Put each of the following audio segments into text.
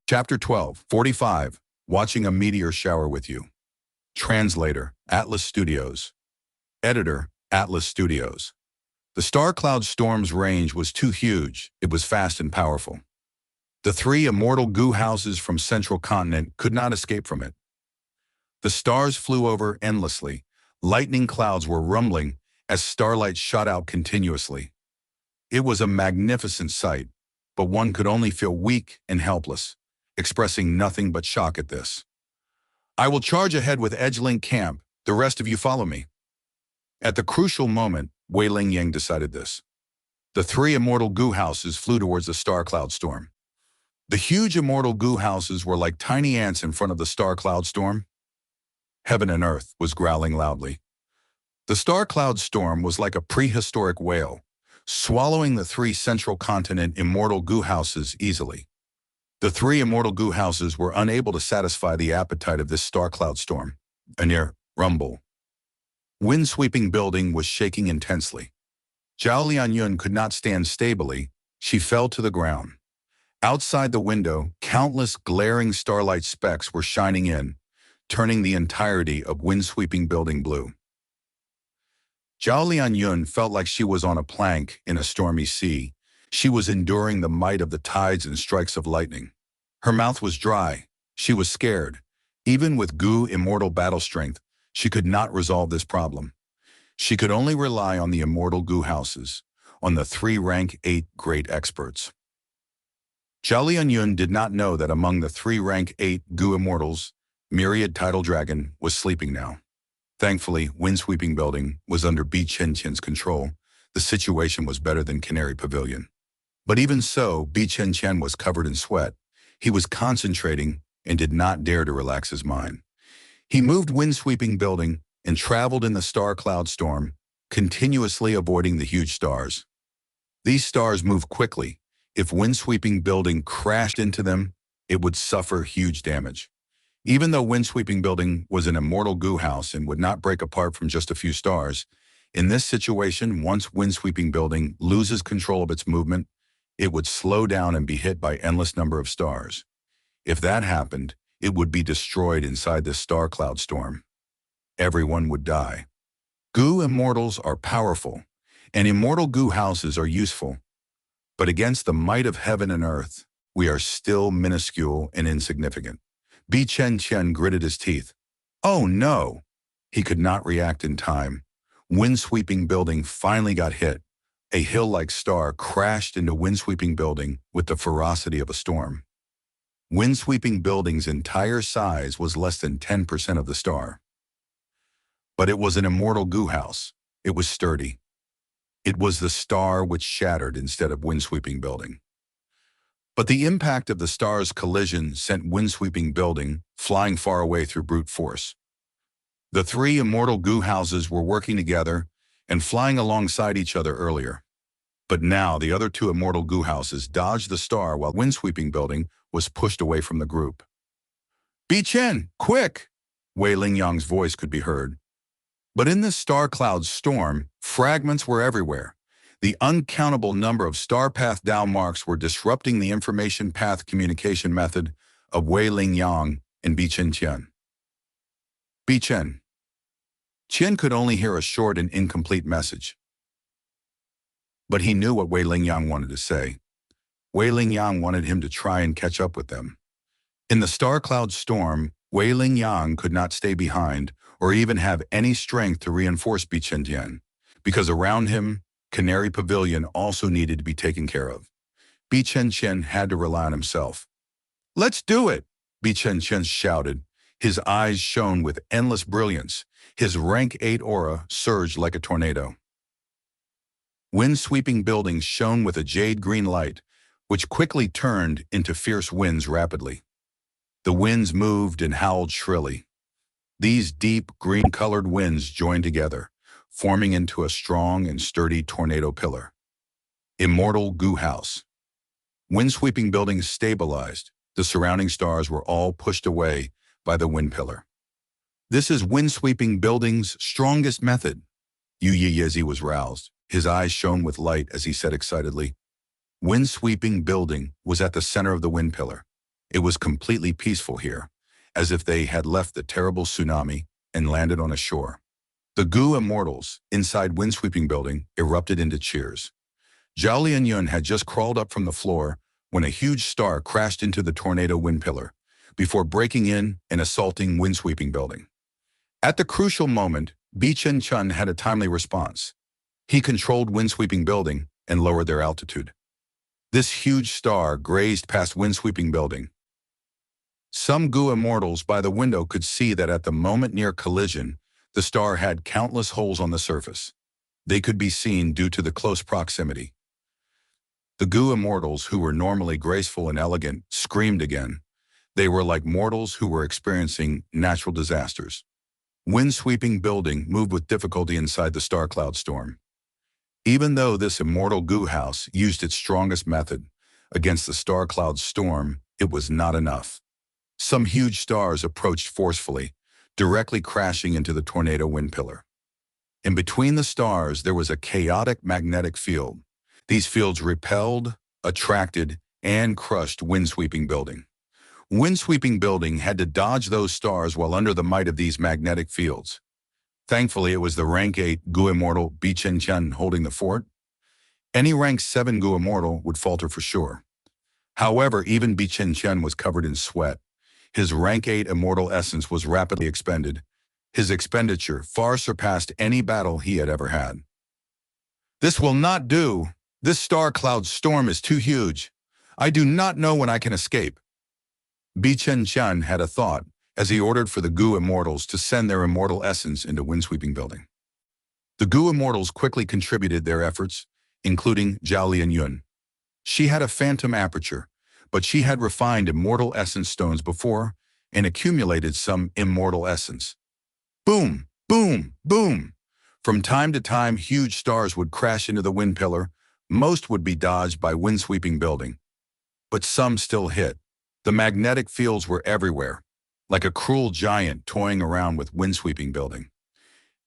Chapter 12, 45, Watching a Meteor Shower with You. Translator, Atlas Studios. Editor, Atlas Studios. The star cloud storm's range was too huge. It was fast and powerful. The three immortal goo houses from Central Continent could not escape from it. The stars flew over endlessly. Lightning clouds were rumbling as starlight shot out continuously. It was a magnificent sight, but one could only feel weak and helpless, expressing nothing but shock at this. I will charge ahead with Edgelink Camp. The rest of you follow me. At the crucial moment, Wei Ling Yang decided this. The three immortal goo houses flew towards the star cloud storm. The huge immortal goo houses were like tiny ants in front of the star cloud storm. Heaven and earth was growling loudly. The star cloud storm was like a prehistoric whale, swallowing the three Central Continent immortal goo houses easily. The three immortal goo houses were unable to satisfy the appetite of this star cloud storm. A near rumble. Wind-sweeping building was shaking intensely. Zhao Lianyun could not stand stably. She fell to the ground. Outside the window, countless glaring starlight specks were shining in, turning the entirety of wind-sweeping building blue. Zhao Lianyun felt like she was on a plank in a stormy sea. She was enduring the might of the tides and strikes of lightning. Her mouth was dry. She was scared. Even with goo immortal battle strength, she could not resolve this problem. She could only rely on the immortal goo houses, on the three rank 8 great experts. Zhao Lianyun did not know that among the three rank 8 goo immortals, Myriad Tidal Dragon was sleeping now. Thankfully, Windsweeping Building was under Bi Chen-chen's control. The situation was better than Canary Pavilion. But even so, Bi Chen-chen was covered in sweat. He was concentrating and did not dare to relax his mind. He moved Windsweeping Building and traveled in the star cloud storm, continuously avoiding the huge stars. These stars moved quickly. If Windsweeping Building crashed into them, it would suffer huge damage. Even though Windsweeping Building was an immortal goo house and would not break apart from just a few stars, in this situation, once Windsweeping Building loses control of its movement, it would slow down and be hit by endless number of stars. If that happened, it would be destroyed inside this star cloud storm. Everyone would die. Goo immortals are powerful, and immortal goo houses are useful. But against the might of heaven and earth, we are still minuscule and insignificant. Bi Chen-chen gritted his teeth. Oh no! He could not react in time. Windsweeping Building finally got hit. A hill-like star crashed into Windsweeping Building with the ferocity of a storm. Windsweeping Building's entire size was less than 10% of the star. But it was an immortal goo house. It was sturdy. It was the star which shattered instead of Windsweeping Building. But the impact of the star's collision sent Windsweeping Building flying far away through brute force. The three immortal goo houses were working together and flying alongside each other earlier. But now the other two immortal goo houses dodged the star while Windsweeping Building was pushed away from the group. Bi Chen, quick! Wei Ling Yang's voice could be heard. But in this star cloud storm, fragments were everywhere. The uncountable number of star path Dao marks were disrupting the information path communication method of Wei Ling Yang and Bi Chen-chen. Bi Chen. Chen could only hear a short and incomplete message. But he knew what Wei Ling Yang wanted to say. Wei Ling Yang wanted him to try and catch up with them. In the star cloud storm, Wei Ling Yang could not stay behind or even have any strength to reinforce Bi Chen-chen, because around him, Canary Pavilion also needed to be taken care of. Bi Chen-chen had to rely on himself. Let's do it, Bi Chen-chen shouted. His eyes shone with endless brilliance. His rank 8 aura surged like a tornado. Wind-sweeping buildings shone with a jade-green light, which quickly turned into fierce winds rapidly. The winds moved and howled shrilly. These deep, green-colored winds joined together, forming into a strong and sturdy tornado pillar. Immortal Goo House. Wind-sweeping buildings stabilized. The surrounding stars were all pushed away by the wind pillar. This is wind-sweeping building's strongest method. Yu Yezi was roused. His eyes shone with light as he said excitedly, Wind-sweeping building was at the center of the wind pillar. It was completely peaceful here, as if they had left the terrible tsunami and landed on a shore. The Gu immortals, inside Windsweeping Building, erupted into cheers. Zhao Lianyun had just crawled up from the floor when a huge star crashed into the tornado wind pillar, before breaking in and assaulting Windsweeping Building. At the crucial moment, Bi Chen Chun had a timely response. He controlled Windsweeping Building and lowered their altitude. This huge star grazed past Windsweeping Building. Some Gu immortals by the window could see that at the moment near collision, the star had countless holes on the surface. They could be seen due to the close proximity. The Gu immortals, who were normally graceful and elegant, screamed again. They were like mortals who were experiencing natural disasters. Windsweeping Building moved with difficulty inside the star cloud storm. Even though this immortal Gu house used its strongest method against the star cloud storm, it was not enough. Some huge stars approached forcefully, directly crashing into the tornado wind pillar. In between the stars, there was a chaotic magnetic field. These fields repelled, attracted, and crushed Windsweeping Building. Windsweeping Building had to dodge those stars while under the might of these magnetic fields. Thankfully, it was the rank 8 Gu Immortal Bi Chen Chun holding the fort. Any rank 7 Gu Immortal would falter for sure. However, even Bi Chen Chun was covered in sweat. His rank 8 Immortal essence was rapidly expended. His expenditure far surpassed any battle he had ever had. "This will not do. This star cloud storm is too huge. I do not know when I can escape." Bi Chen Chun had a thought as he ordered for the Gu Immortals to send their immortal essence into Windsweeping Building. The Gu Immortals quickly contributed their efforts, including Zhao Lianyun. She had a phantom aperture, but she had refined immortal essence stones before and accumulated some immortal essence. Boom, boom, boom. From time to time, huge stars would crash into the wind pillar. Most would be dodged by Windsweeping Building, but some still hit. The magnetic fields were everywhere, like a cruel giant toying around with Windsweeping Building.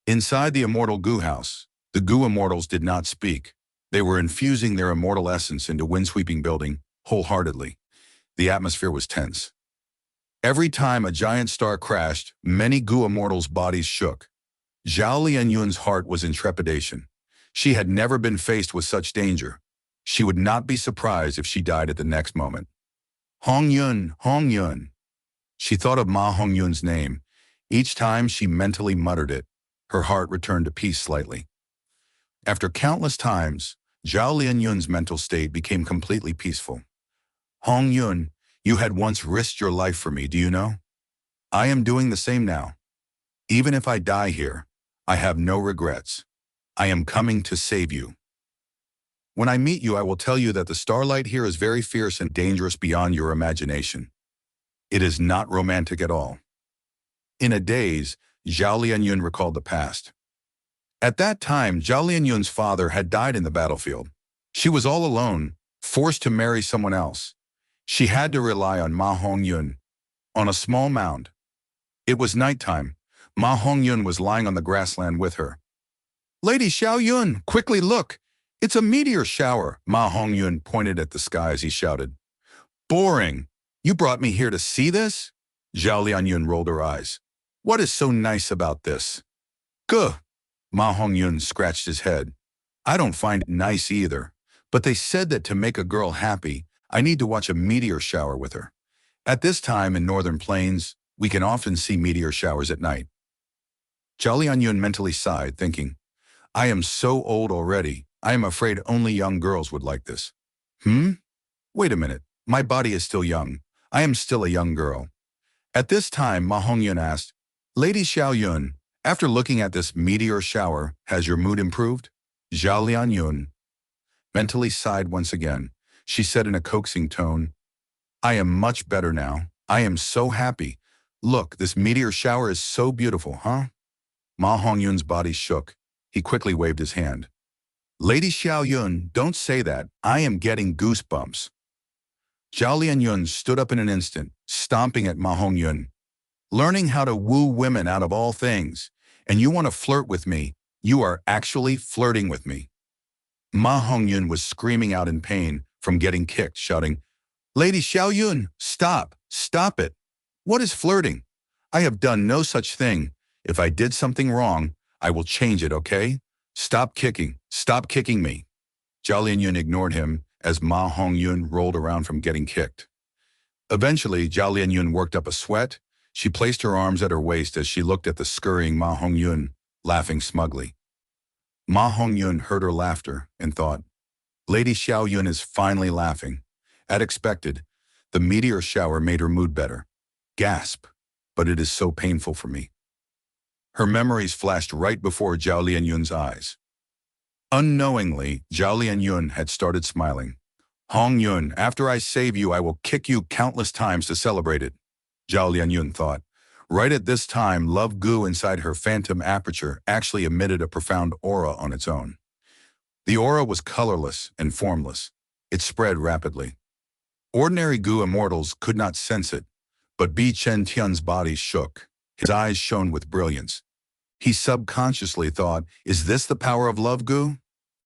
Inside the immortal Gu house, the Gu Immortals did not speak. They were infusing their immortal essence into Windsweeping Building wholeheartedly. The atmosphere was tense. Every time a giant star crashed, many Gu Immortals' bodies shook. Zhao Lianyun's heart was in trepidation. She had never been faced with such danger. She would not be surprised if she died at the next moment. Hong Yun, Hong Yun. She thought of Ma Hongyun's name. Each time she mentally muttered it, her heart returned to peace slightly. After countless times, Zhao Lianyun's mental state became completely peaceful. "Hong Yun, you had once risked your life for me, do you know? I am doing the same now. Even if I die here, I have no regrets. I am coming to save you. When I meet you, I will tell you that the starlight here is very fierce and dangerous beyond your imagination. It is not romantic at all." In a daze, Zhao Lianyun recalled the past. At that time, Zhao Lianyun's father had died in the battlefield. She was all alone, forced to marry someone else. She had to rely on Ma Hongyun, on a small mound. It was nighttime. Ma Hongyun was lying on the grassland with her. "Lady Xiaoyun, quickly look! It's a meteor shower!" Ma Hongyun pointed at the sky as he shouted. "Boring! You brought me here to see this?" Zhao Lianyun rolled her eyes. "What is so nice about this?" "Guh!" Ma Hongyun scratched his head. "I don't find it nice either, but they said that to make a girl happy, I need to watch a meteor shower with her. At this time in northern plains, we can often see meteor showers at night." Zhao Lianyun mentally sighed, thinking, "I am so old already. I am afraid only young girls would like this." Wait a minute. My body is still young. I am still a young girl. At this time, Ma Hongyun asked, "Lady Xiaoyun, after looking at this meteor shower, has your mood improved?" Zhao Lianyun mentally sighed once again. She said in a coaxing tone, "I am much better now. I am so happy. Look, this meteor shower is so beautiful, huh?" Ma Hongyun's body shook. He quickly waved his hand. "Lady Xiaoyun, don't say that. I am getting goosebumps." Zhao Lianyun stood up in an instant, stomping at Ma Hongyun. "Learning how to woo women out of all things, and you want to flirt with me. You are actually flirting with me." Ma Hongyun was screaming out in pain from getting kicked, shouting, "Lady Xiaoyun, stop! Stop it. What is flirting? I have done no such thing. If I did something wrong, I will change it, okay? Stop kicking. Stop kicking me. Zhao Lianyun ignored him as Ma Hongyun rolled around from getting kicked. Eventually, Zhao Lianyun worked up a sweat. She placed her arms at her waist as she looked at the scurrying Ma Hongyun, laughing smugly. Ma Hongyun heard her laughter and thought, Lady Xiao Yun is finally laughing. As expected, the meteor shower made her mood better. Gasp, but it is so painful for me. Her memories flashed right before Zhao Lianyun's eyes. Unknowingly, Zhao Lianyun had started smiling. Hongyun, after I save you, I will kick you countless times to celebrate it, Zhao Lianyun thought. Right at this time, love goo inside her phantom aperture actually emitted a profound aura on its own. The aura was colorless and formless. It spread rapidly. Ordinary goo immortals could not sense it, but Bi Chen Tian's body shook. His eyes shone with brilliance. He subconsciously thought, is this the power of love goo?